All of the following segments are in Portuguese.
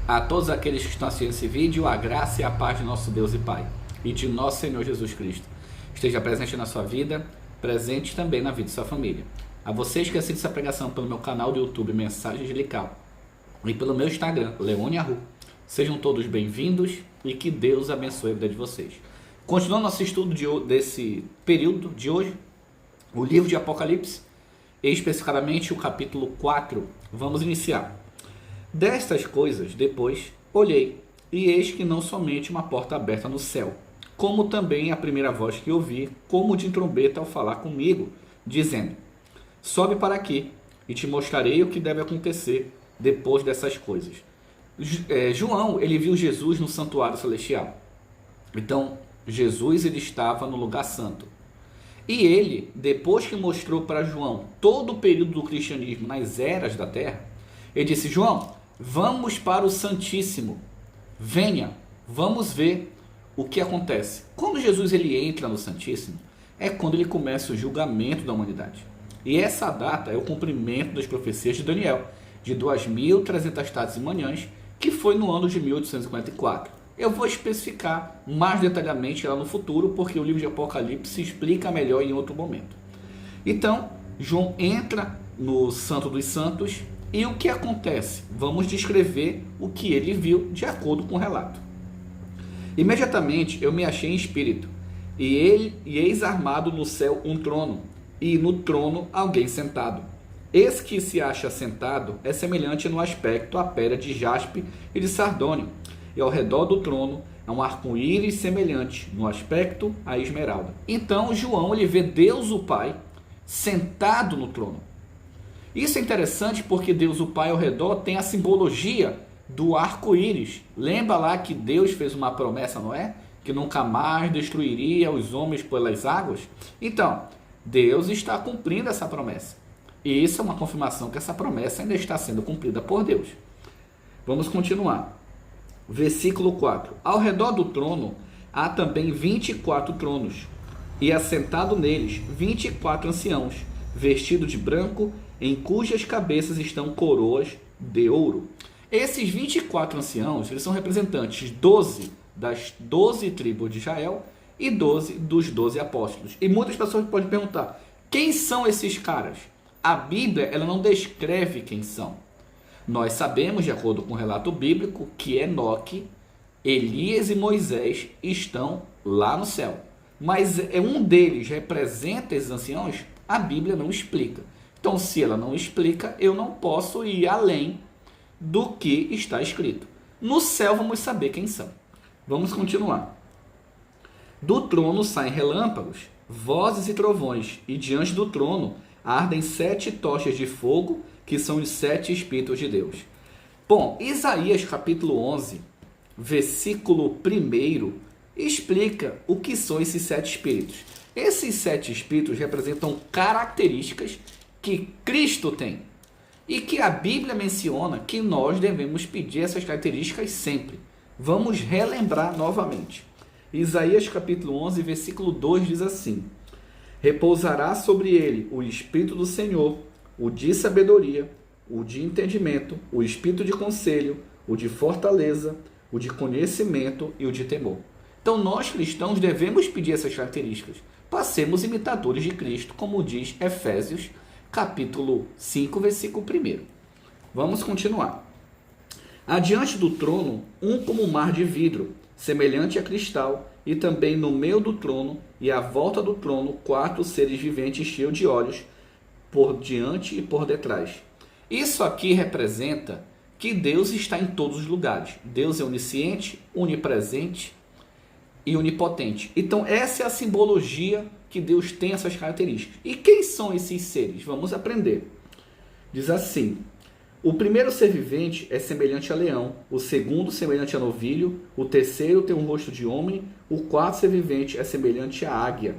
A todos aqueles que estão assistindo esse vídeo, a graça e a paz de nosso Deus e Pai e de nosso Senhor Jesus Cristo esteja presente na sua vida, presente também na vida de sua família. A vocês que assistem essa pregação pelo meu canal do YouTube Mensagens de Lical e pelo meu Instagram, Leone Arru, sejam todos bem-vindos e que Deus abençoe a vida de vocês. Continuando nosso estudo desse período de hoje, o livro de Apocalipse, especificamente o capítulo 4, vamos iniciar. Destas coisas, depois, olhei, e eis que não somente uma porta aberta no céu, como também a primeira voz que ouvi, como de trombeta ao falar comigo, dizendo: sobe para aqui, e te mostrarei o que deve acontecer depois dessas coisas. João, ele viu Jesus no santuário celestial. Então, Jesus, ele estava no lugar santo. E ele, depois que mostrou para João todo o período do cristianismo nas eras da terra, ele disse: João, vamos para o Santíssimo, venha, vamos ver o que acontece. Quando Jesus ele entra no Santíssimo, é quando ele começa o julgamento da humanidade. E essa data é o cumprimento das profecias de Daniel, de 2.300 tardes e manhãs, que foi no ano de 1844. Eu vou especificar mais detalhadamente lá no futuro, porque o livro de Apocalipse se explica melhor em outro momento. Então, João entra no Santo dos Santos, e o que acontece? Vamos descrever o que ele viu de acordo com o relato. Imediatamente eu me achei em espírito, e eis armado no céu um trono, e no trono alguém sentado. Esse que se acha sentado é semelhante no aspecto à pedra de jaspe e de sardônio, e ao redor do trono é um arco-íris semelhante no aspecto à esmeralda. Então João ele vê Deus o Pai sentado no trono. Isso é interessante porque Deus o Pai ao redor tem a simbologia do arco-íris. Lembra lá que Deus fez uma promessa, não é? Que nunca mais destruiria os homens pelas águas? Então, Deus está cumprindo essa promessa. E isso é uma confirmação que essa promessa ainda está sendo cumprida por Deus. Vamos continuar. Versículo 4. Ao redor do trono há também 24 tronos, e assentado neles 24 anciãos, vestidos de branco, em cujas cabeças estão coroas de ouro. Esses 24 anciãos, eles são representantes 12 das 12 tribos de Israel e 12 dos 12 apóstolos. E muitas pessoas podem perguntar: quem são esses caras? A Bíblia ela não descreve quem são. Nós sabemos, de acordo com o relato bíblico, que Enoque, Elias e Moisés estão lá no céu. Mas um deles representa esses anciãos? A Bíblia não explica. Então, se ela não explica, eu não posso ir além do que está escrito. No céu vamos saber quem são. Vamos continuar. Do trono saem relâmpagos, vozes e trovões, e diante do trono ardem 7 tochas de fogo, que são os 7 Espíritos de Deus. Bom, Isaías capítulo 11, versículo 1, explica o que são esses 7 Espíritos. Esses 7 Espíritos representam características que Cristo tem e que a Bíblia menciona que nós devemos pedir essas características sempre. Vamos relembrar novamente. Isaías capítulo 11, versículo 2 diz assim: repousará sobre ele o Espírito do Senhor, o de sabedoria, o de entendimento, o Espírito de conselho, o de fortaleza, o de conhecimento e o de temor. Então nós cristãos devemos pedir essas características para sermos imitadores de Cristo, como diz Efésios capítulo 5, versículo 1. Vamos continuar. Adiante do trono, um como um mar de vidro, semelhante a cristal, e também no meio do trono e à volta do trono 4 seres viventes cheios de olhos, por diante e por detrás. Isso aqui representa que Deus está em todos os lugares. Deus é onisciente, onipresente e onipotente. Então essa é a simbologia que Deus tem essas características. E quem são esses seres? Vamos aprender. Diz assim: o primeiro ser vivente é semelhante a leão, o segundo semelhante a novilho, o terceiro tem um rosto de homem, o quarto ser vivente é semelhante à águia,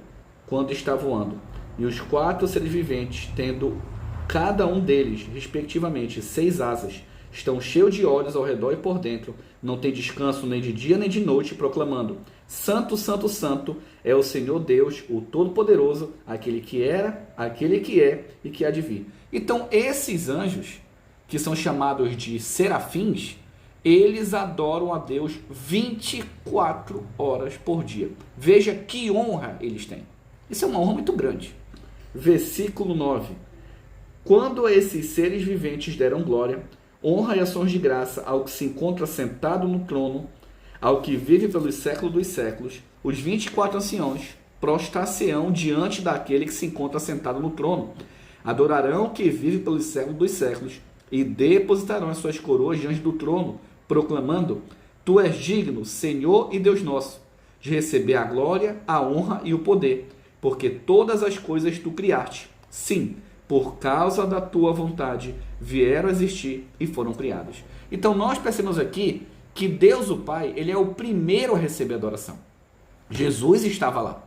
quando está voando. E os 4 seres viventes, tendo cada um deles, respectivamente, 6 asas, estão cheios de olhos ao redor e por dentro, não tem descanso nem de dia nem de noite, proclamando: Santo, Santo, Santo é o Senhor Deus, o Todo-Poderoso, aquele que era, aquele que é e que há de vir. Então, esses anjos, que são chamados de serafins, eles adoram a Deus 24 horas por dia. Veja que honra eles têm. Isso é uma honra muito grande. Versículo 9. Quando esses seres viventes deram glória, honra e ações de graça ao que se encontra sentado no trono, ao que vive pelos séculos dos séculos, os 24 anciãos prostrar-se-ão diante daquele que se encontra sentado no trono. Adorarão o que vive pelos séculos dos séculos e depositarão as suas coroas diante do trono, proclamando: Tu és digno, Senhor e Deus nosso, de receber a glória, a honra e o poder, porque todas as coisas tu criaste. Sim, por causa da tua vontade vieram a existir e foram criadas. Então nós percebemos aqui que Deus o Pai, ele é o primeiro a receber adoração. Jesus estava lá,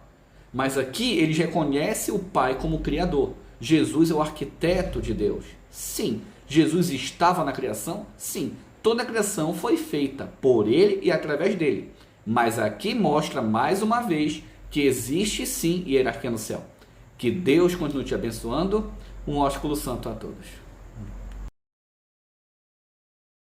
mas aqui ele reconhece o Pai como Criador. Jesus é o arquiteto de Deus. Sim. Jesus estava na criação? Sim. Toda a criação foi feita por ele e através dele. Mas aqui mostra mais uma vez que existe sim hierarquia no céu. Que Deus continue te abençoando. Um ósculo santo a todos.